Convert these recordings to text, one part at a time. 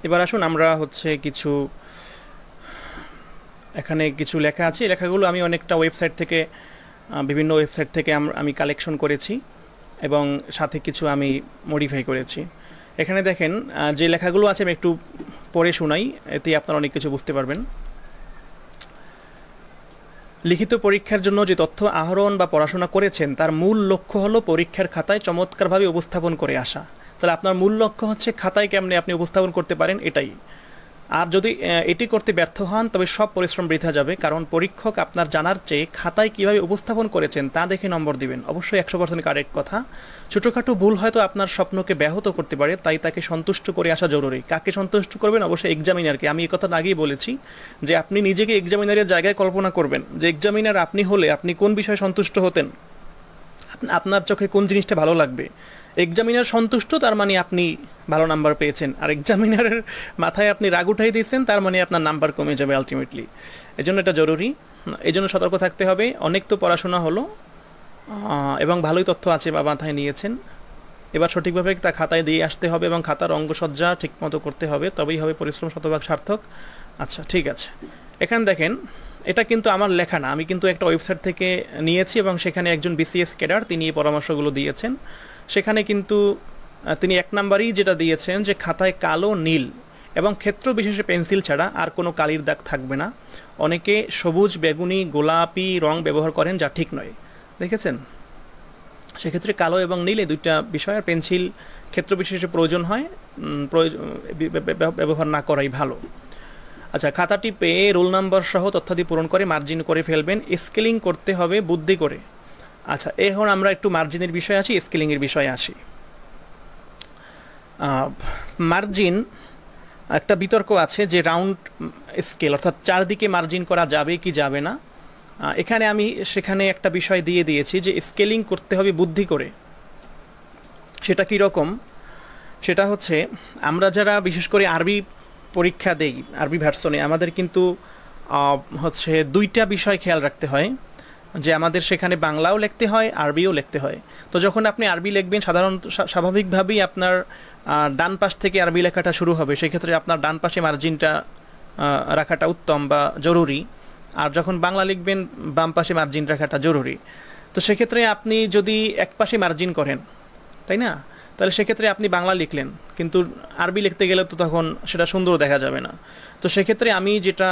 এবার আসুন আমরা হচ্ছে কিছু এখানে কিছু লেখা আছে, এই লেখাগুলো আমি অনেকটা ওয়েবসাইট থেকে বিভিন্ন ওয়েবসাইট থেকে আমি কালেকশন করেছি এবং সাথে কিছু আমি মডিফাই করেছি। এখানে দেখেন যে লেখাগুলো আছে আমি একটু পড়ে শোনাই, এতে আপনারা অনেক কিছু বুঝতে পারবেন। লিখিত পরীক্ষার জন্য যে তথ্য আহরণ বা পড়াশোনা করেছেন তার মূল লক্ষ্য হলো পরীক্ষার খাতায় চমৎকারভাবে উপস্থাপন করে আসা। তাহলে আপনার মূল লক্ষ্য হচ্ছে খাতায় কেমনে আপনি উপস্থাপন করতে পারেন এটাই। আর যদি এটি করতে ব্যর্থ হন তবে সব পরিশ্রম বৃথা যাবে, কারণ পরীক্ষক আপনার জানার চেয়ে খাতায় কিভাবে উপস্থাপন করেছেন তা দেখে নম্বর দিবেন। অবশ্যই 100% কারেক্ট কথা। ছোটোখাটো ভুল হয়তো আপনার স্বপ্নকে ব্যাহত করতে পারে, তাই তাকে সন্তুষ্ট করে আসা জরুরি। কাকে সন্তুষ্ট করবেন? অবশ্যই এক্সামিনারকে। আমি এই কথা আগেই বলেছি যে আপনি নিজেকে এক্সামিনারের জায়গায় কল্পনা করবেন যে এক্সামিনার আপনি হলে আপনি কোন বিষয়ে সন্তুষ্ট হতেন, আপনার চোখে কোন জিনিসটা ভালো লাগবে। এক্সামিনার সন্তুষ্ট তার মানে আপনি ভালো নাম্বার পেয়েছেন, আর এক্সামিনারের মাথায় আপনি রাগ উঠাই দিয়েছেন তার মানে আপনার নাম্বার কমে যাবে আলটিমেটলি। এজন্য এটা জরুরি, এই জন্য সতর্ক থাকতে হবে। অনেক তো পড়াশোনা হলো এবং ভালোই তথ্য আছে বা মাথায় নিয়েছেন, এবার সঠিকভাবে তা খাতায় দিয়ে আসতে হবে এবং খাতার অঙ্গসজ্জা ঠিকমতো করতে হবে, তবেই হবে পরিশ্রম শতভাগ সার্থক। আচ্ছা ঠিক আছে, এখানে দেখেন এটা কিন্তু আমার লেখা না, আমি কিন্তু একটা ওয়েবসাইট থেকে নিয়েছি এবং সেখানে একজন বিসিএস ক্যাডার তিনি এই পরামর্শগুলো দিয়েছেন। সেখানে কিন্তু তিনি 1 নাম্বারই যেটা দিয়েছেন যে খাতায় কালো, নীল এবং ক্ষেত্র বিশেষে পেন্সিল ছাড়া আর কোনো কালির দাগ থাকবে না। অনেকে সবুজ, বেগুনি, গোলাপি রং ব্যবহার করেন, যা ঠিক নয়। দেখেছেন? সেক্ষেত্রে কালো এবং নীল এই দুইটা বিষয়, আর পেন্সিল ক্ষেত্র বিশেষে প্রয়োজন হয়, ব্যবহার না করাই ভালো। আচ্ছা, খাতাটি পেয়ে রোল নাম্বার সহ তথ্যাদি পূরণ করে মার্জিন করে ফেলবেন। স্কেলিং করতে হবে বুদ্ধি করে। আচ্ছা, এখন আমরা একটু মার্জিনের বিষয়ে আসি, স্কেলিংয়ের বিষয়ে আসি। মার্জিন একটা বিতর্ক আছে যে রাউন্ড স্কেল অর্থাৎ চারদিকে মার্জিন করা যাবে কি যাবে না। এখানে আমি সেখানে একটা বিষয় দিয়ে দিয়েছি যে স্কেলিং করতে হবে বুদ্ধি করে। সেটা কি রকম? সেটা হচ্ছে আমরা যারা বিশেষ করে আরবি পরীক্ষা দেই, আরবি ভার্সনে, আমাদের কিন্তু হচ্ছে দুইটা বিষয় খেয়াল রাখতে হয় যে আমাদের সেখানে বাংলাও লিখতে হয়, আরবিও লিখতে হয়। তো যখন আপনি আরবি লিখবেন সাধারণত স্বাভাবিকভাবেই আপনার ডান পাশ থেকে আরবি লেখাটা শুরু হবে, সেক্ষেত্রে আপনার ডান পাশে মার্জিনটা রাখাটা উত্তম বা জরুরি। আর যখন বাংলা লিখবেন বাম পাশে মার্জিন রাখাটা জরুরি। তো সেক্ষেত্রে আপনি যদি এক পাশে মার্জিন করেন, তাই না, তাহলে সেক্ষেত্রে আপনি বাংলা লিখলেন কিন্তু আরবি লিখতে গেলে তো তখন সেটা সুন্দর দেখা যাবে না। তো সেক্ষেত্রে আমি যেটা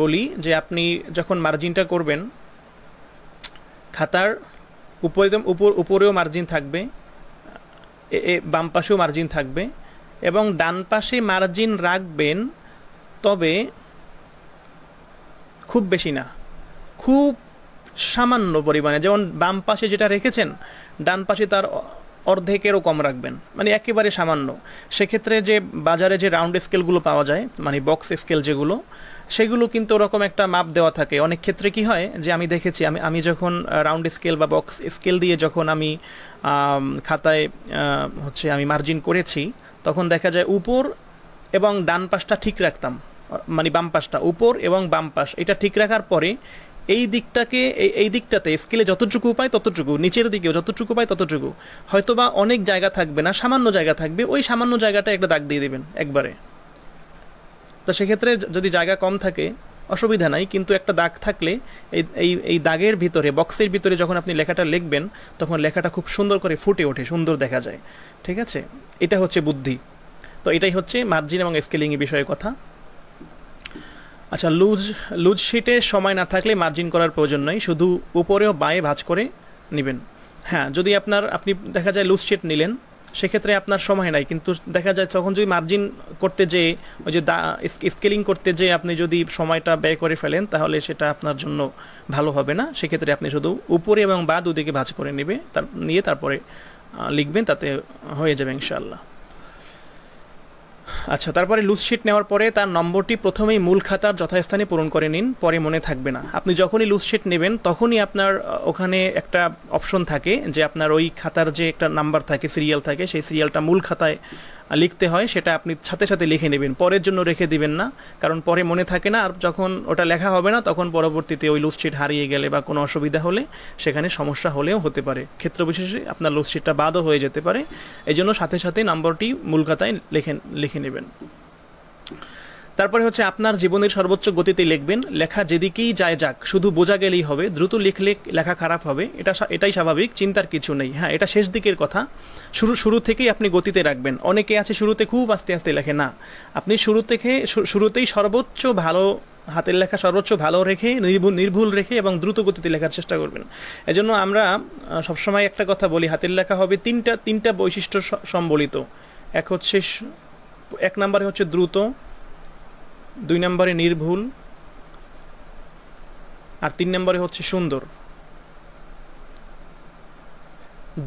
বলি যে আপনি যখন মার্জিনটা করবেন খাতার উপরেও মার্জিন থাকবে, বাম পাশেও মার্জিন থাকবে এবং ডান পাশে মার্জিন রাখবেন, তবে খুব বেশি না, খুব সামান্য পরিমাণে। যেমন বাম পাশে যেটা রেখেছেন ডান পাশে তার অর্ধেকেরও কম রাখবেন, মানে একেবারে সামান্য। সেক্ষেত্রে যে বাজারে যে রাউন্ড স্কেলগুলো পাওয়া যায়, মানে বক্স স্কেল যেগুলো, সেগুলো কিন্তু ওরকম একটা মাপ দেওয়া থাকে। অনেক ক্ষেত্রে কি হয় যে আমি দেখেছি, আমি যখন রাউন্ড স্কেল বা বক্স স্কেল দিয়ে যখন আমি খাতায় হচ্ছে আমি মার্জিন করেছি, তখন দেখা যায় উপর এবং ডান পাশটা ঠিক রাখতাম, মানে বাম পাশটা, উপর এবং বাম পাশ এটা ঠিক রাখার পরে এই দিকটাকে এই দিকটাতে স্কেলে যতটুকু পাই ততটুকু, নিচের দিকেও যতটুকু পাই ততটুকু, হয়তোবা অনেক জায়গা থাকবে না, সামান্য জায়গা থাকবে, ওই সামান্য জায়গাটা একটা দাগ দিয়ে দেবেন একবারে। তো সেক্ষেত্রে যদি জায়গা কম থাকে অসুবিধা নাই, কিন্তু একটা দাগ থাকলে এই দাগের ভিতরে, বক্সের ভিতরে যখন আপনি লেখাটা লিখবেন তখন লেখাটা খুব সুন্দর করে ফুটে ওঠে, সুন্দর দেখা যায়। ঠিক আছে, এটা হচ্ছে বুদ্ধি। তো এটাই হচ্ছে মার্জিন এবং স্কেলিং এর বিষয়ে কথা। আচ্ছা, লুজ শিটে সময় না থাকলে মার্জিন করার প্রয়োজন নয়, শুধু উপরেও বাঁয়ে ভাঁজ করে নেবেন। হ্যাঁ, যদি আপনি দেখা যায় লুজ শিট নিলেন, সেক্ষেত্রে আপনার সময় নাই, কিন্তু দেখা যায় তখন যদি মার্জিন করতে যেয়ে ওই যে স্কেলিং করতে যেয়ে আপনি যদি সময়টা ব্যয় করে ফেলেন তাহলে সেটা আপনার জন্য ভালো হবে না। সেক্ষেত্রে আপনি শুধু উপরে এবং বা দুদিকে ভাঁজ করে নিয়ে তারপরে লিখবেন, তাতে হয়ে যাবে ইনশাআল্লাহ। আচ্ছা, তারপরে লুজ শিট নেওয়ার পরে তার নম্বরটি প্রথমেই মূল খাতার যথাস্থানে পূরণ করে নিন, পরে মনে থাকবে না। আপনি যখনই লুজ শিট নেবেন তখনই আপনার ওখানে একটা অপশন থাকে যে আপনার ওই খাতার যে একটা নাম্বার থাকে, সিরিয়াল থাকে, সেই সিরিয়ালটা মূল খাতায় লিখতে হয়, সেটা আপনি সাথে সাথে লিখে নেবেন, পরের জন্য রেখে দিবেন না, কারণ পরে মনে থাকে না। আর যখন ওটা লেখা হবে না তখন পরবর্তীতে ওই লুজ শিট হারিয়ে গেলে বা কোনো অসুবিধা হলে সেখানে সমস্যা হলেও হতে পারে, ক্ষেত্র বিশেষে আপনার লুজ শিটটা বাদও হয়ে যেতে পারে। এই জন্য সাথে সাথে নম্বরটি মূল খাতায় লিখে নেবেন। তারপরে হচ্ছে আপনার জীবনের সর্বোচ্চ গতিতে লিখবেন, লেখা যেদিকেই যায় যাক, শুধু বোঝা গেলেই হবে। দ্রুত লিখলে লেখা খারাপ হবে, এটাই স্বাভাবিক, চিন্তার কিছু নেই। হ্যাঁ, এটা শেষ দিকের কথা। শুরু থেকেই আপনি গতিতে রাখবেন। অনেকে আছে শুরুতে খুব আস্তে আস্তে লেখে, না, আপনি শুরুতেই সর্বোচ্চ ভালো হাতের লেখা সর্বোচ্চ ভালো রেখে, নির্ভুল রেখে এবং দ্রুত গতিতে লেখার চেষ্টা করবেন। এজন্য আমরা সবসময় একটা কথা বলি, হাতের লেখা হবে তিনটা বৈশিষ্ট্য সম্বলিত। এক নম্বরে হচ্ছে দ্রুত, 2 নম্বরে নির্ভুল, আর 3 নম্বরে হচ্ছে সুন্দর।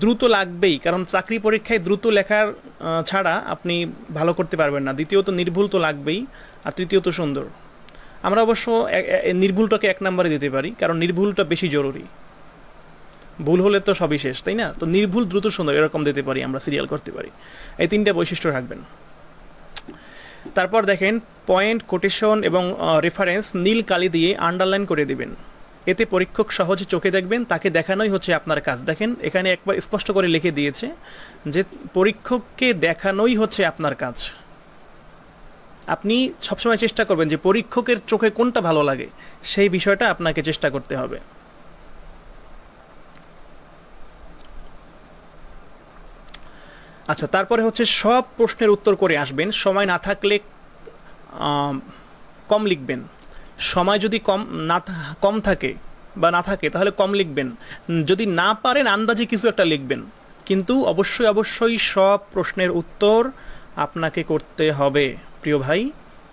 দ্রুত লাগবেই, কারণ চাকরি পরীক্ষায় দ্রুত লেখার ছাড়া আপনি ভালো করতে পারবেন না। দ্বিতীয়ত নির্ভুল তো লাগবেই, আর তৃতীয়ত সুন্দর। আমরা অবশ্য নির্ভুলটাকে 1 নম্বরে দিতে পারি, কারণ নির্ভুলটা বেশি জরুরি। ভুল হলে তো সবই শেষ, তাই না? তো নির্ভুল, দ্রুত, সুন্দর এরকম দিতে পারি, আমরা সিরিয়াল করতে পারি। এই 3টা বৈশিষ্ট্য রাখবেন। তারপর দেখেন, পয়েন্ট, কোটেশন এবং রেফারেন্স নীল কালি দিয়ে আন্ডারলাইন করে দিবেন। এতে পরীক্ষক সহজে চোখে দেখবেন, তাকে দেখানোই হচ্ছে আপনার কাজ। দেখেন এখানে একবার স্পষ্ট করে লিখে দিয়েছে যে পরীক্ষককে দেখানোই হচ্ছে আপনার কাজ। আপনি সবসময় চেষ্টা করবেন যে পরীক্ষকের চোখে কোনটা ভালো লাগে, সেই বিষয়টা আপনাকে চেষ্টা করতে হবে। আচ্ছা, তারপরে হচ্ছে সব প্রশ্নের উত্তর করে আসবেন। সময় না থাকলে কম লিখবেন। সময় যদি কম থাকে বা না থাকে তাহলে কম লিখবেন। যদি না পারেন আন্দাজে কিছু একটা লিখবেন, কিন্তু অবশ্যই সব প্রশ্নের উত্তর আপনাকে করতে হবে প্রিয় ভাই।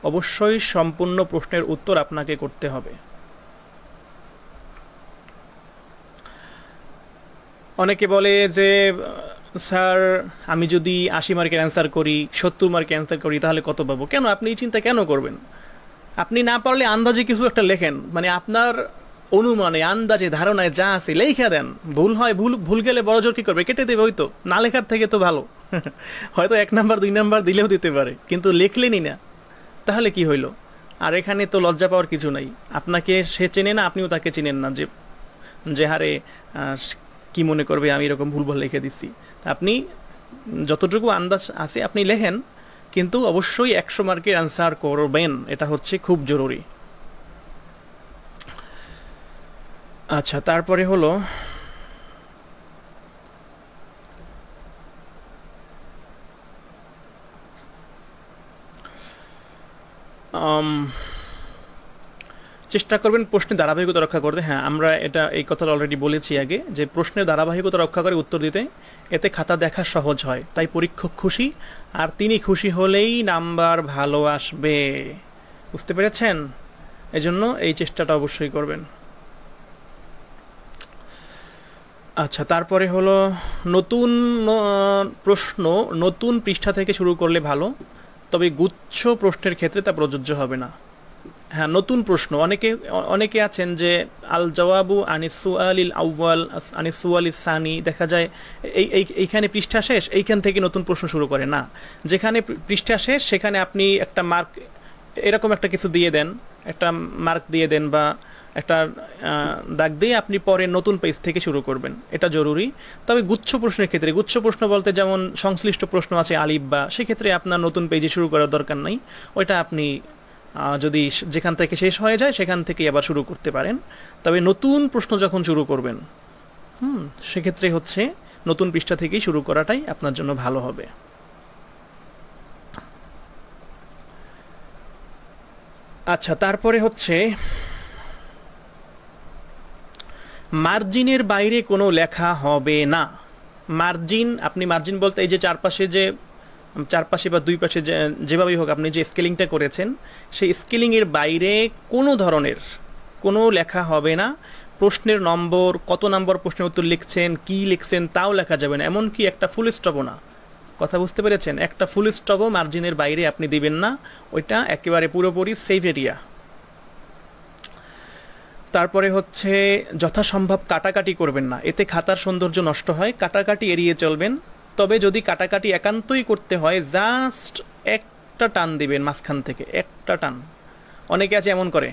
অবশ্যই সম্পূর্ণ প্রশ্নের উত্তর আপনাকে করতে হবে। অনেকে বলে যে স্যার, আমি যদি 80 মার্কের অ্যান্সার করি, 70 মার্কের অ্যান্সার করি, তাহলে কত পাবো? কেন আপনি এই চিন্তা কেন করবেন? আপনি না পারলে আন্দাজে কিছু একটা লেখেন, মানে আপনার অনুমানে, আন্দাজে, ধারণায় যা আছে লেখা দেন। ভুল হয়, ভুল গেলে বড় জোর কি করবে? কেটে দেবে। হয়তো না লেখার থেকে তো ভালো। হয়তো 1 নাম্বার 2 নাম্বার দিলেও দিতে পারে, কিন্তু লেখলেনই না, তাহলে কি হইল? আর এখানে তো লজ্জা পাওয়ার কিছু নাই। আপনাকে সে চেনে না, আপনিও তাকে চিনেন না, যে হারে কি মনে করবে আমি এরকম ভুলভাল লিখে দিচ্ছি। আপনি যতটুকু আন্দাজ আছে আপনি লেখেন, কিন্তু অবশ্যই 100 মার্কের অ্যান্সার করবেন, এটা হচ্ছে খুব জরুরি। আচ্ছা, তারপরে হলো চেষ্টা করবেন প্রশ্নের ধারাবাহিকতা রক্ষা করতে। হ্যাঁ, আমরা এই কথাটা অলরেডি বলেছি আগে, যে প্রশ্নের ধারাবাহিকতা রক্ষা করে উত্তর দিতে, এতে খাতা দেখা সহজ হয়, তাই পরীক্ষক খুশি, আর তিনি খুশি হলেই নাম্বার ভালো আসবে। বুঝতে পেরেছেন? এজন্য এই চেষ্টাটা অবশ্যই করবেন। আচ্ছা, তারপরে হলো নতুন প্রশ্ন নতুন পৃষ্ঠা থেকে শুরু করলে ভালো, তবে গুচ্ছ প্রশ্নের ক্ষেত্রে তা প্রযোজ্য হবে না। হ্যাঁ, নতুন প্রশ্ন, অনেকে আছেন যে আল জওয়াবু আনিসুয়ালিল আউয়াল আনিসুয়ালিল সানি, দেখা যায় এইখানে পৃষ্ঠা শেষ, এইখান থেকে নতুন প্রশ্ন শুরু করে না। যেখানে পৃষ্ঠা শেষ সেখানে আপনি একটা মার্ক, এরকম একটা কিছু দিয়ে দেন, একটা মার্ক দিয়ে দেন, বা একটা দাগ দিয়ে আপনি পরে নতুন পেজ থেকে শুরু করবেন, এটা জরুরি। তবে গুচ্ছ প্রশ্নের ক্ষেত্রে, গুচ্ছ প্রশ্ন বলতে যেমন সংশ্লিষ্ট প্রশ্ন আছে আলিফ বা, সেক্ষেত্রে আপনার নতুন পেজে শুরু করার দরকার নাই। ওইটা আপনি যদি যেখান থেকে শেষ হয়ে যায় সেখান থেকে আবার শুরু করতে পারেন। তবে নতুন প্রশ্ন যখন শুরু করবেন, সেক্ষেত্রে হচ্ছে নতুন পৃষ্ঠা থেকেই শুরু করাটাই আপনার জন্য ভালো হবে। আচ্ছা, তারপরে হচ্ছে মার্জিনের বাইরে কোনো লেখা হবে না। আপনি মার্জিন বলতে এই যে চারপাশে বা দুই পাশে যেভাবেই হোক আপনি যে স্কেলিংটা করেছেন, সেই স্কেলিংয়ের বাইরে কোনো ধরনের কোনো লেখা হবে না। প্রশ্নের নম্বর, কত নম্বর প্রশ্নের উত্তর লিখছেন, কি লিখছেন তাও লেখা যাবে না, এমনকি একটা ফুল স্টপও না। কথা বুঝতে পেরেছেন? একটা ফুল স্টপও মার্জিনের বাইরে আপনি দিবেন না, ওইটা একেবারে পুরোপুরি সেফ এরিয়া। তারপরে হচ্ছে যথাসম্ভব কাটাকাটি করবেন না, এতে খাতার সৌন্দর্য নষ্ট হয়। কাটাকাটি এড়িয়ে চলবেন। তবে যদি কাটাকাটি একান্তই করতে হয়, জাস্ট একটা টান দিবেন মাঝখান থেকে, একটা টান। অনেকে আছে এমন করে,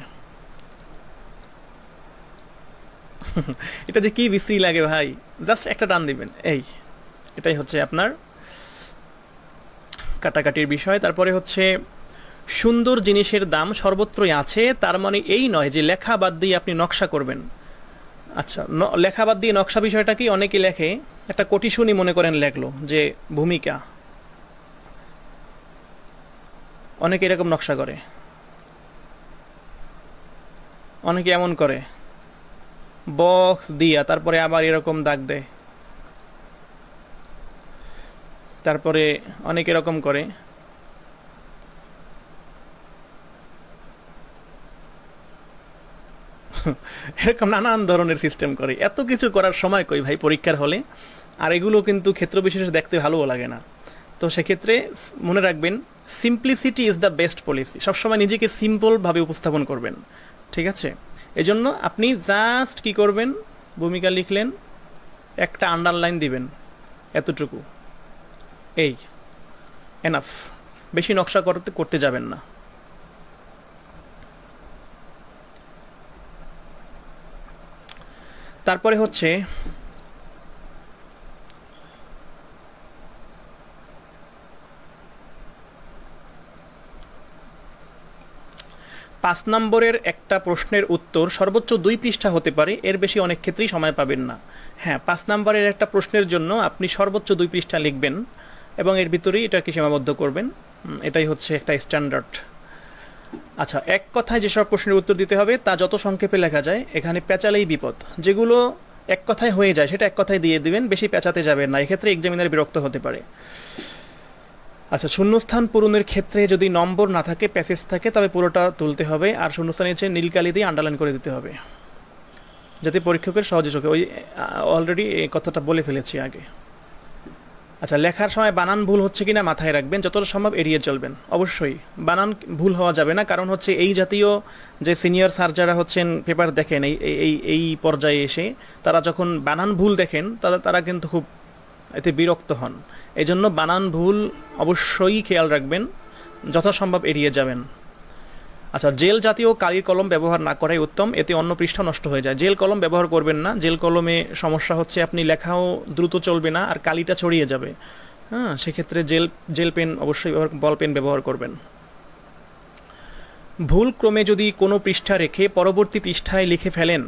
এটা যে কি বিশ্রী লাগে ভাই, জাস্ট একটা টান দিবেন, এটাই হচ্ছে আপনার কাটাকাটির বিষয়। তারপরে হচ্ছে সুন্দর জিনিসের দাম সর্বত্রই আছে, তার মানে এই নয় যে লেখা বাদ দিয়ে আপনি নকশা করবেন। আচ্ছা, লেখা বাদ দিয়ে নকশা বিষয়টা কি, অনেকে লেখে, একটা কোটিশুনি মনে করেন লেখলো যে ভূমিকা, অনেকে এরকম নকশা করে, অনেকে এমন করে বক্স দিয়া তারপরে আবার এরকম দাগ দেয়, তারপরে অনেক এরকম করে। এরকম নানান ধরনের সিস্টেম করে, এত কিছু করার সময় কই ভাই পরীক্ষার হলে? আর এগুলো কিন্তু ক্ষেত্র বিশেষে দেখতে ভালোও লাগে না। তো সেক্ষেত্রে মনে রাখবেন, simplicity is the best policy. সবসময় নিজেকে সিম্পলভাবে উপস্থাপন করবেন, ঠিক আছে? এই জন্য আপনি জাস্ট কি করবেন, ভূমিকা লিখলেন, একটা আন্ডারলাইন দিবেন, এতটুকু, এই এনাফ। বেশি নকশা করতে যাবেন না। তারপরে হচ্ছে 5 নম্বরের একটা প্রশ্নের উত্তর সর্বোচ্চ 2 পৃষ্ঠা হতে পারে, এর বেশি অনেক ক্ষেত্রেই সময় পাবেন না। হ্যাঁ, 5 নম্বরের একটা প্রশ্নের জন্য আপনি সর্বোচ্চ 2 পৃষ্ঠা লিখবেন এবং এর ভিতরেই এটাকে সীমাবদ্ধ করবেন। এটাই হচ্ছে একটা স্ট্যান্ডার্ড। আচ্ছা, এক কথায় যেসব প্রশ্নের উত্তর দিতে হবে তা যত সংক্ষেপে লেখা যায়, এখানে পেঁচালেই বিপদ। যেগুলো এক কথায় হয়ে যায় সেটা এক কথায় দিয়ে দিবেন, বেশি পেঁচাতে যাবেন না, এক্ষেত্রে এক্সামিনার বিরক্ত হতে পারে। আচ্ছা, শূন্যস্থান পূরণের ক্ষেত্রে যদি নম্বর না থাকে, প্যাসেজ থাকে, তবে পুরোটা তুলতে হবে, আর শূন্যস্থানের চেয়ে নীলকালি দিয়ে আন্ডারলাইন করে দিতে হবে, যাতে পরীক্ষকের সহজে চোখে। ওই অলরেডি এই কথাটা বলে ফেলেছি আগে। আচ্ছা, লেখার সময় বানান ভুল হচ্ছে কিনা মাথায় রাখবেন, যতটা সম্ভব এড়িয়ে চলবেন। অবশ্যই বানান ভুল হওয়া যাবে না, কারণ হচ্ছে এই জাতীয় যে সিনিয়র স্যার যারা হচ্ছেন পেপার দেখেন এই পর্যায়ে এসে, তারা যখন বানান ভুল দেখেন তারা কিন্তু খুব এতে বিরক্ত হন। এই জন্য বানান ভুল অবশ্যই খেয়াল রাখবেন, যথাসম্ভব এড়িয়ে যাবেন। আচ্ছা, জেল জাতীয় কালির কলম ব্যবহার না করাই উত্তম, এতে অন্য পৃষ্ঠা নষ্ট হয়ে যায়। জেল কলম ব্যবহার করবেন না, জেল কলমে সমস্যা হচ্ছে আপনি লেখাও দ্রুত চলবে না আর কালিটা ছড়িয়ে যাবে। হ্যাঁ, সেক্ষেত্রে জেল পেন অবশ্যই বল পেন ব্যবহার করবেন। ভুল ক্রমে যদি কোনো পৃষ্ঠা রেখে পরবর্তী পৃষ্ঠায় লিখে ফেলেন,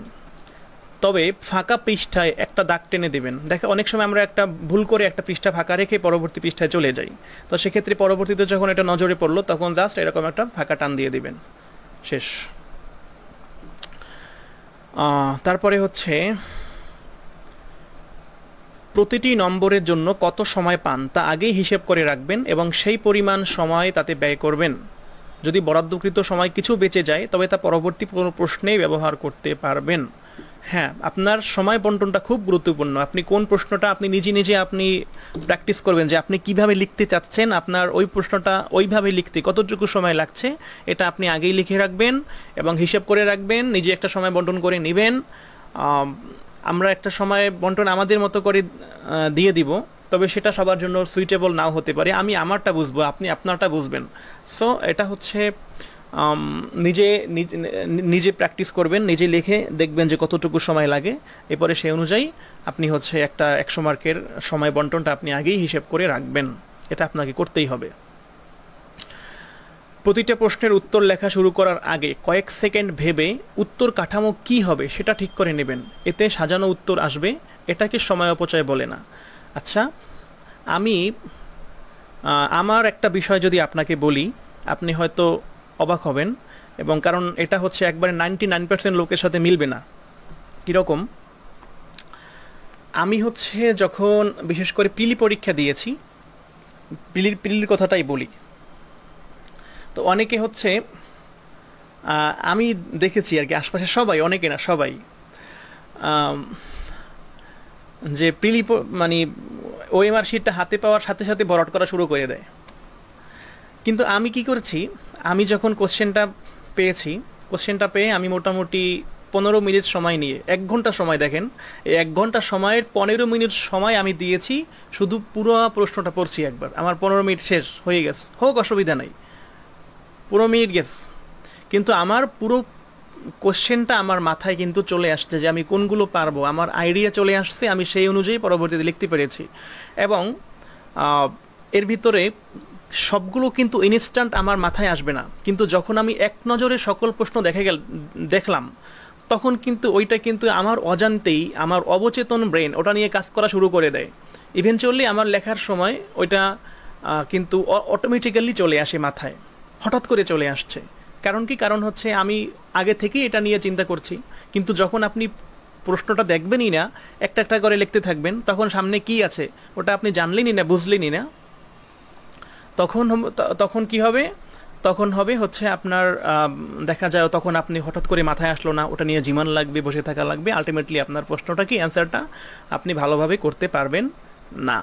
তবে ফাঁকা পৃষ্ঠায় একটা দাগ টেনে দেবেন। দেখে অনেক সময় আমরা একটা ভুল করে একটা পৃষ্ঠা ফাঁকা রেখে পরবর্তী পৃষ্ঠায় চলে যাই, তো সেক্ষেত্রে পরবর্তীতে যখন এটা নজরে পড়লো তখন জাস্ট এরকম একটা ফাঁকা টান দিয়ে দিবেন, শেষ। তারপরে হচ্ছে প্রতিটি নম্বরের জন্য কত সময় পান তা আগেই হিসেব করে রাখবেন এবং সেই পরিমাণ সময় তাতে ব্যয় করবেন। যদি বরাদ্দকৃত সময় কিছু বেঁচে যায় তবে তা পরবর্তী কোনো প্রশ্নেই ব্যবহার করতে পারবেন। হ্যাঁ, আপনার সময় বন্টনটা খুব গুরুত্বপূর্ণ। আপনি কোন প্রশ্নটা আপনি নিজে আপনি প্র্যাকটিস করবেন, যে আপনি কিভাবে লিখতে চাচ্ছেন, আপনার ওই প্রশ্নটা ওইভাবে লিখতে কতটুকু সময় লাগছে, এটা আপনি আগেই লিখে রাখবেন এবং হিসেব করে রাখবেন, নিজে একটা সময় বন্টন করে নেবেন। আমরা একটা সময় বন্টন আমাদের মতো করে দিয়ে দিব, তবে সেটা সবার জন্য সুইটেবল নাও হতে পারে। আমি আমারটা বুঝবো, আপনি আপনারটা বুঝবেন। সো এটা হচ্ছে নিজে প্র্যাকটিস করবেন, নিজে লিখে দেখবেন যে কতটুকু সময় লাগে, এরপরে সেই অনুযায়ী আপনি হচ্ছে একটা 100 মার্কের সময় বন্টনটা আপনি আগেই হিসেব করে রাখবেন। এটা আপনাকে করতেই হবে। প্রতিটা প্রশ্নের উত্তর লেখা শুরু করার আগে কয়েক সেকেন্ড ভেবে উত্তর কাঠামো কি হবে সেটা ঠিক করে নেবেন, এতে সাজানো উত্তর আসবে। এটাকে সময় অপচয় বলে না। আচ্ছা, আমি আমার একটা বিষয় যদি আপনাকে বলি, আপনি হয়তো অবাক হবেন, এবং কারণ এটা হচ্ছে একবারে 99% লোকের সাথে মিলবে না। কীরকম? আমি হচ্ছে যখন বিশেষ করে প্রিলি পরীক্ষা দিয়েছি, প্রিলির কথাটাই বলি, তো অনেকে হচ্ছে আমি দেখেছি আর কি, আশপাশে সবাই, অনেকে না সবাই, যে প্রিলি মানে ওএমআর শিটটা হাতে পাওয়ার সাথে সাথে ভরাট করা শুরু করে দেয়। কিন্তু আমি কি করছি, আমি যখন কোশ্চেনটা পেয়ে আমি মোটামুটি 15 মিনিট সময় নিয়ে, 1 ঘন্টা সময়, দেখেন এই 1 ঘন্টা সময়ের 15 মিনিট সময় আমি দিয়েছি, শুধু পুরো প্রশ্নটা পড়ছি একবার। আমার 15 মিনিট শেষ হয়ে গেছে, হোক অসুবিধা নাই, 15 মিনিট গেছে, কিন্তু আমার পুরো কোশ্চেনটা আমার মাথায় কিন্তু চলে আসছে যে আমি কোনগুলো পারবো, আমার আইডিয়া চলে আসছে, আমি সেই অনুযায়ী পরবর্তীতে লিখতে পেরেছি। এবং এর ভিতরে সবগুলো কিন্তু ইনস্ট্যান্ট আমার মাথায় আসবে না, কিন্তু যখন আমি এক নজরে সকল প্রশ্ন দেখলাম, তখন কিন্তু ওইটা কিন্তু আমার অজান্তেই আমার অবচেতন ব্রেন ওটা নিয়ে কাজ করা শুরু করে দেয়। ইভেনচুয়ালি আমার লেখার সময় ওইটা কিন্তু অটোমেটিক্যালি চলে আসে মাথায়, হঠাৎ করে চলে আসছে। কারণ কি? কারণ হচ্ছে আমি আগে থেকেই এটা নিয়ে চিন্তা করছি। কিন্তু যখন আপনি প্রশ্নটা দেখবেনই না, একটা একটা করে লিখতে থাকবেন, তখন সামনে কি আছে ওটা আপনি জানলেনই না, বুঝলেনই না, তখন তখন কি হবে? তখন হবে হচ্ছে আপনার দেখা যায় তখন আপনি হঠাৎ করে মাথায় আসলো না, ওটা নিয়ে জিমান লাগবে, বসে থাকা লাগবে, আলটিমেটলি আপনার প্রশ্নটা কি, অ্যান্সারটা আপনি ভালোভাবে করতে পারবেন না।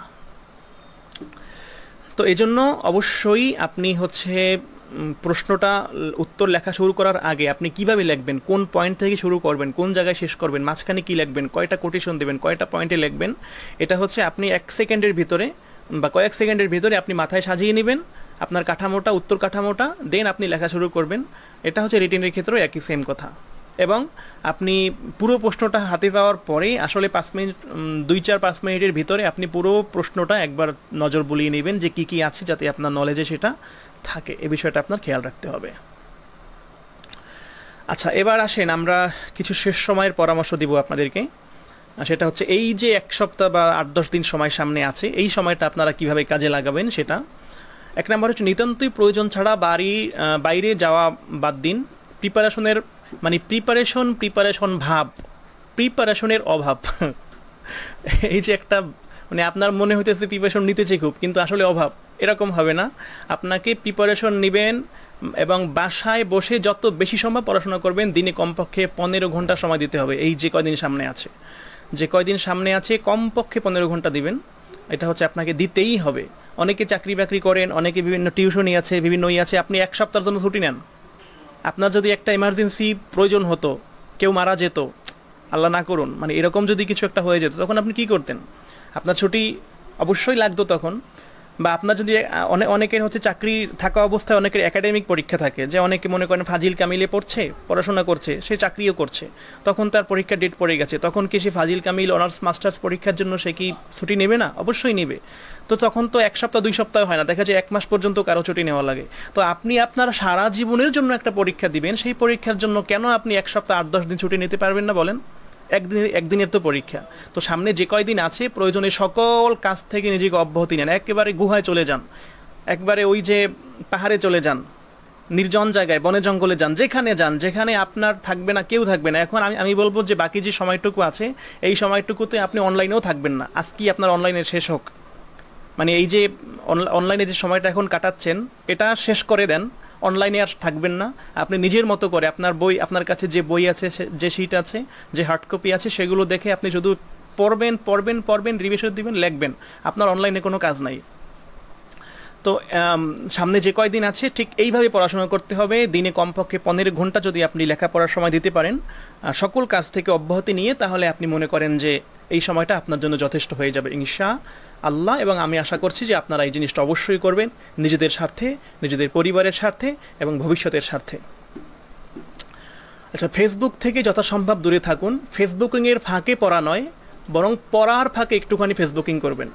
তো এই জন্য অবশ্যই আপনি হচ্ছে প্রশ্নটা উত্তর লেখা শুরু করার আগে আপনি কিভাবে লিখবেন, কোন পয়েন্ট থেকে শুরু করবেন, কোন জায়গায় শেষ করবেন, মাঝখানে কি লিখবেন, কয়টা কোটেশন দেবেন, কয়টা পয়েন্টে লিখবেন, এটা হচ্ছে আপনি 1 সেকেন্ডের ভিতরে বা কয়েক সেকেন্ডের ভিতরে আপনি মাথায় সাজিয়ে নেবেন আপনার কাঠামোটা, উত্তর কাঠামোটা, দেন আপনি লেখা শুরু করবেন। এটা হচ্ছে রিটেনের ক্ষেত্রেও একই সেম কথা। এবং আপনি পুরো প্রশ্নটা হাতে পাওয়ার পরেই আসলে 5 মিনিট 2-4-5 মিনিটের ভিতরে আপনি পুরো প্রশ্নটা একবার নজর বুলিয়ে নেবেন যে কি কি আছে, যাতে আপনার নলেজে সেটা থাকে। এই বিষয়টা আপনার খেয়াল রাখতে হবে। আচ্ছা, এবার আসেন আমরা কিছু শেষ সময়ের পরামর্শ দিব আপনাদেরকে। সেটা হচ্ছে এই যে 1 সপ্তাহ বা 8-10 দিন সময় সামনে আছে, এই সময়টা আপনারা কিভাবে কাজে লাগাবেন সেটা। 1 নম্বর হচ্ছে নিতান্তই প্রয়োজন ছাড়া বাইরে যাওয়া বাদ দিন। প্রিপারেশনের মানে প্রিপারেশন ভাব, প্রিপারেশনের অভাব এই যে একটা মানে আপনার মনে হইতেছে প্রিপারেশন নিতেছে খুব, কিন্তু আসলে অভাব, এরকম হবে না। আপনাকে প্রিপারেশন নেবেন এবং বাসায় বসে যত বেশি সময় পড়াশোনা করবেন, দিনে কমপক্ষে 15 ঘন্টা সময় দিতে হবে। এই যে কয়দিন সামনে আছে কমপক্ষে 15 ঘন্টা দিবেন। এটা হচ্ছে আপনাকে দিতেই হবে। অনেকে চাকরি বাকরি করেন, অনেকে বিভিন্ন টিউশনই আছে, বিভিন্ন আছে, আপনি 1 সপ্তাহের জন্য ছুটি নেন। আপনার যদি একটা এমার্জেন্সি প্রয়োজন হতো, কেউ মারা যেত, আল্লাহ না করুন, মানে এরকম যদি কিছু একটা হয়ে যেত, তখন আপনি কি করতেন? আপনার ছুটি অবশ্যই লাগতো তখন। বা আপনার যদি অনেকের হচ্ছে চাকরি থাকা অবস্থায় অনেকের একাডেমিক পরীক্ষা থাকে, যে অনেকে মনে করেন ফাজিল কামিলে পড়ছে, পড়াশোনা করছে, সে চাকরিও করছে, তখন তার পরীক্ষার ডেট পড়ে গেছে, তখন কি সে ফাজিল কামিল অনার্স মাস্টার্স পরীক্ষার জন্য সে কি ছুটি নেবে না? অবশ্যই নেবে। তো তখন তো 1 সপ্তাহ 2 সপ্তাহ হয় না, দেখা যায় 1 মাস পর্যন্ত কারো ছুটি নেওয়া লাগে। তো আপনি আপনার সারা জীবনের জন্য একটা পরীক্ষা দিবেন, সেই পরীক্ষার জন্য কেন আপনি 1 সপ্তাহ 8-10 দিন ছুটি নিতে পারবেন না বলেন? একদিনের তো পরীক্ষা। তো সামনে যে কয়দিন আছে প্রয়োজনে সকল কাজ থেকে নিজেকে অব্যাহতি নেন, একেবারে গুহায় চলে যান, একবারে ওই যে পাহাড়ে চলে যান, নির্জন জায়গায়, বনে জঙ্গলে যান, যেখানে আপনার থাকবে না, কেউ থাকবে না। এখন আমি বলবো যে বাকি যে সময়টুকু আছে, এই সময়টুকুতে আপনি অনলাইনেও থাকবেন না। আজকেই আপনার অনলাইনে শেষ হোক, মানে এই যে অনলাইনে যে সময়টা এখন কাটাচ্ছেন, এটা শেষ করে দেন। অনলাইনে আর থাকবেন না। আপনি নিজের মতো করে আপনার বই, আপনার কাছে যে বই আছে, যে শিট আছে, যে হার্ড কপি আছে, সেগুলো দেখে আপনি শুধু পড়বেন, রিভিশন দিবেন, লিখবেন। আপনার অনলাইনে কোনো কাজ নাই। তো সামনে যে কয়দিন আছে ঠিক এইভাবে পড়াশোনা করতে হবে। দিনে কমপক্ষে 15 ঘন্টা যদি আপনি লেখাপড়ার সময় দিতে পারেন, সকল কাজ থেকে অব্যাহতি নিয়ে, তাহলে আপনি মনে করেন যে এই সময়টা আপনার জন্য যথেষ্ট হয়ে যাবে ইনশাআল্লাহ। এবং আমি আশা করছি যে আপনারা এই জিনিসটা অবশ্যই করবেন, নিজেদের স্বার্থে, নিজেদের পরিবারের স্বার্থে এবং ভবিষ্যতের স্বার্থে। আচ্ছা, ফেসবুক থেকে যথাসম্ভব দূরে থাকুন। ফেসবুকিংয়ের ফাঁকে পড়া নয়, বরং পড়ার ফাঁকে একটুখানি ফেসবুকিং করবেন।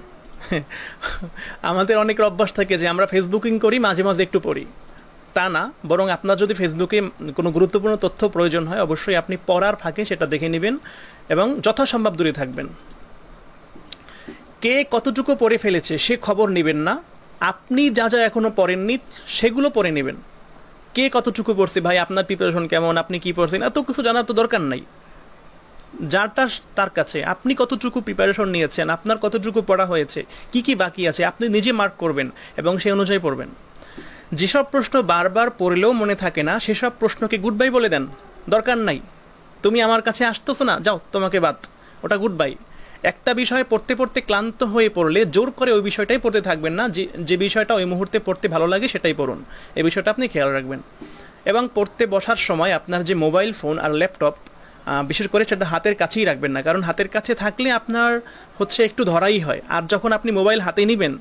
আমাদের অনেকের অভ্যাস থাকে যে আমরা ফেসবুকিং করি, মাঝে মাঝে একটু পড়ি। তা না, বরং আপনার যদি ফেসবুকে কোনো গুরুত্বপূর্ণ তথ্য প্রয়োজন হয়, অবশ্যই আপনি পড়ার ফাঁকে সেটা দেখে নেবেন এবং যথাসম্ভব দূরে থাকবেন। কে কতটুকু পড়ে ফেলেছে সে খবর নেবেন না। আপনি যা যা এখনো পড়েননি সেগুলো পড়ে নেবেন। কে কতটুকু পড়ছে, ভাই আপনার প্রিপারেশন কেমন, আপনি কি পড়ছেন, এত কিছু জানার তো দরকার নাই। যারটা তার কাছে, আপনি কতটুকু প্রিপারেশন নিয়েছেন, আপনার কতটুকু পড়া হয়েছে, কি কি বাকি আছে, আপনি নিজে মার্ক করবেন এবং সেই অনুযায়ী পড়বেন। যেসব প্রশ্ন বারবার পড়লেও মনে থাকে না, সেসব প্রশ্নকে গুড বাই বলে দেন। দরকার নাই, তুমি আমার কাছে আসতেছো না, যাও, তোমাকে বাদ, ওটা গুড বাই। একটা বিষয় পড়তে পড়তে ক্লান্ত হয়ে পড়লে জোর করে ওই বিষয়টাই পড়তে থাকবেন না। যে বিষয়টা ওই মুহূর্তে পড়তে ভালো লাগে সেটাই পড়ুন। এই বিষয়টা আপনি খেয়াল রাখবেন। এবং পড়তে বসার সময় আপনার যে মোবাইল ফোন আর ল্যাপটপ, বিশেষ করে সেটা হাতের কাছেই রাখবেন না, কারণ হাতের কাছে থাকলে আপনার হচ্ছে একটু ধরাই হয়। আর যখন আপনি মোবাইল হাতে নেবেন,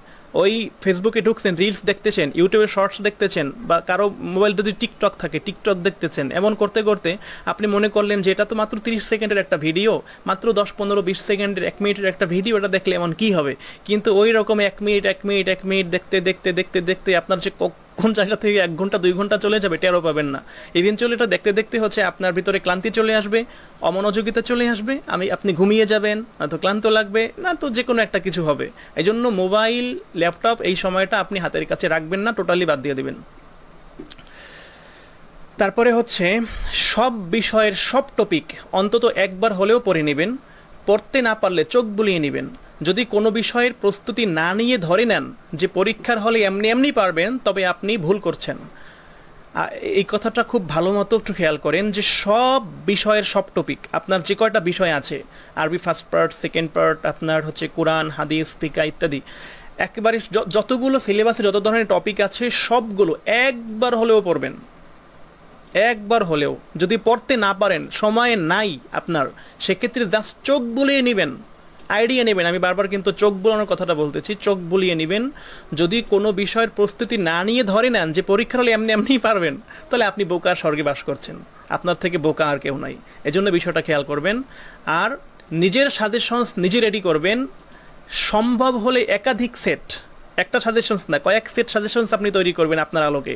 ওই ফেসবুকে ঢুকছেন, রিলস দেখতেছেন, ইউটিউবে শর্টস দেখতেছেন, বা কারো মোবাইল যদি টিকটক থাকে টিকটক দেখতেছেন, এমন করতে করতে আপনি মনে করলেন যে এটা তো মাত্র 30 সেকেন্ডের একটা ভিডিও, মাত্র 10-15-20 সেকেন্ডের 1 মিনিটের একটা ভিডিও, এটা দেখলে এমন কি হবে। কিন্তু ওই রকম 1 মিনিট দেখতে দেখতে দেখতে দেখতে আপনার যে কোন জায়গা থেকে 1 ঘন্টা 2 ঘন্টা চলে যাবে টেরও পাবেন না। ইভেনচুয়ালি এটা দেখতে দেখতে হচ্ছে আপনার ভিতরে ক্লান্তি চলে আসবে, অমনোযোগিতা চলে আসবে, আপনি ঘুমিয়ে যাবেন, না তো ক্লান্ত লাগবে, না তো যে কোনো একটা কিছু হবে। এই জন্য মোবাইল, ল্যাপটপ এই সময়টা আপনি হাতের কাছে রাখবেন না, টোটালি বাদ দিয়ে দেবেন। তারপরে হচ্ছে সব বিষয়ের সব টপিক অন্তত একবার হলেও পড়ে নেবেন। পড়তে না পারলে চোখ বুলিয়ে নেবেন। যদি কোনো বিষয়ের প্রস্তুতি না নিয়ে ধরে নেন যে পরীক্ষার হলে এমনি এমনি পারবেন, তবে আপনি ভুল করছেন। এই কথাটা খুব ভালো মতো একটু খেয়াল করেন যে সব বিষয়ের সব টপিক, আপনার যে কয়টা বিষয় আছে, আরবি ফার্স্ট পার্ট, সেকেন্ড পার্ট, আপনার হচ্ছে কোরআন, হাদিস, ফিকা ইত্যাদি, একেবারে যতগুলো সিলেবাসে যত ধরনের টপিক আছে সবগুলো একবার হলেও পড়বেন। একবার হলেও। যদি পড়তে না পারেন, সময় নাই আপনার, সেক্ষেত্রে জাস্ট চোখ বুলিয়ে নেবেন, আইডিয়া নেবেন। আমি বারবার কিন্তু চোখ বুলানোর কথাটা বলতেছি, চোখ বুলিয়ে নেবেন। যদি কোনো বিষয়ের প্রস্তুতি না নিয়ে ধরে নেন যে পরীক্ষার হলে এমনি এমনিই পারবেন, তাহলে আপনি বোকার স্বর্গে বাস করছেন। আপনার থেকে বোকা আর কেউ নাই। এজন্য বিষয়টা খেয়াল করবেন। আর নিজের সাজেশনস নিজে রেডি করবেন। সম্ভব হলে একাধিক সেট, একটা সাজেশনস না, কয়েক সেট সাজেশনস আপনি তৈরি করবেন আপনার আলোকে।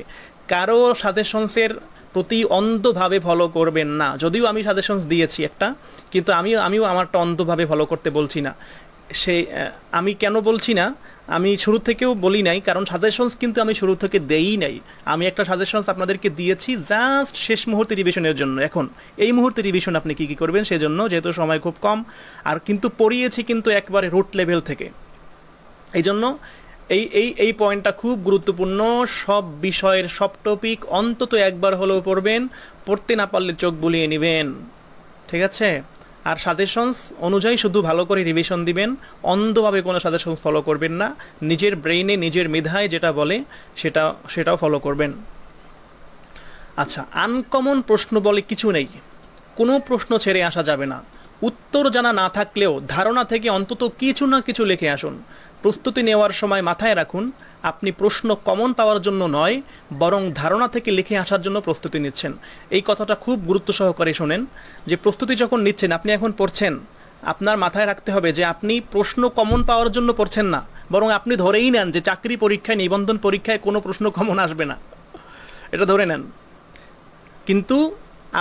কারো সাজেশনসের প্রতি অন্ধভাবে ফলো করবেন না। যদিও আমি সাজেশনস দিয়েছি একটা, কিন্তু আমিও আমারটা অন্ধভাবে ফলো করতে বলছি না। আমি কেন বলছি না, আমি শুরু থেকেও বলি নাই, কারণ সাজেশনস কিন্তু আমি শুরু থেকে দেই নাই। আমি একটা সাজেশনস আপনাদেরকে দিয়েছি জাস্ট শেষ মুহূর্তে রিভিশনের জন্য। এখন এই মুহূর্তে রিভিশন আপনি কি করবেন সেজন্য, যেহেতু সময় খুব কম, আর কিন্তু পড়িয়েছি কিন্তু একবারে রুট লেভেল থেকে। এই জন্য এই পয়েন্টটা খুব গুরুত্বপূর্ণ। সব বিষয়ের সব টপিক অন্তত একবার হলেও পড়বেন। পড়তে না পারলে চোখ বুলিয়ে নেবেন, ঠিক আছে? আর সাজেশনস অনুযায়ী শুধু ভালো করে রিভিশন দিবেন, অন্ধভাবে কোনো সাজেশনস ফলো করবেন না। নিজের ব্রেইনে, নিজের মেধায় যেটা বলে সেটাও ফলো করবেন। আচ্ছা, আনকমন প্রশ্ন বলে কিছু নেই, কোনো প্রশ্ন ছেড়ে আসা যাবে না। উত্তর জানা না থাকলেও ধারণা থেকে অন্তত কিছু না কিছু লিখে আসুন। প্রস্তুতি নেওয়ার সময় মাথায় রাখুন, আপনি প্রশ্ন কমন পাওয়ার জন্য নয়, বরং ধারণা থেকে লিখে আসার জন্য প্রস্তুতি নিচ্ছেন। এই কথাটা খুব গুরুত্ব সহকারে শোনেন, যে প্রস্তুতি যখন নিচ্ছেন, আপনি এখন পড়ছেন, আপনার মাথায় রাখতে হবে যে আপনি প্রশ্ন কমন পাওয়ার জন্য পড়ছেন না, বরং আপনি ধরেই নেন যে চাকরি পরীক্ষায়, নিবন্ধন পরীক্ষায় কোনো প্রশ্ন কমন আসবে না, এটা ধরে নেন। কিন্তু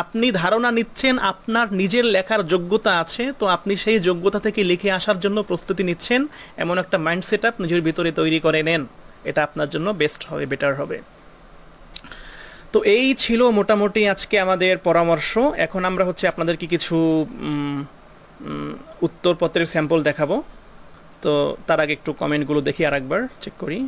আপনি ধারণা নিচ্ছেন আপনার নিজের লেখার যোগ্যতা আছে, তো আপনি সেই যোগ্যতা থেকে লিখে আসার জন্য প্রস্তুতি নিচ্ছেন। এমন একটা মাইন্ড সেট আপ নিজের ভিতরে তৈরি করে নেন, এটা আপনার জন্য বেস্ট হবে, বেটার হবে। তো এই ছিল মোটামুটি আজকে আমাদের পরামর্শ। এখন আমরা হচ্ছে আপনাদেরকে কিছু উত্তরপত্রের স্যাম্পল দেখাবো। তো তার আগে একটু কমেন্টগুলো দেখি, আর একবার চেক করি।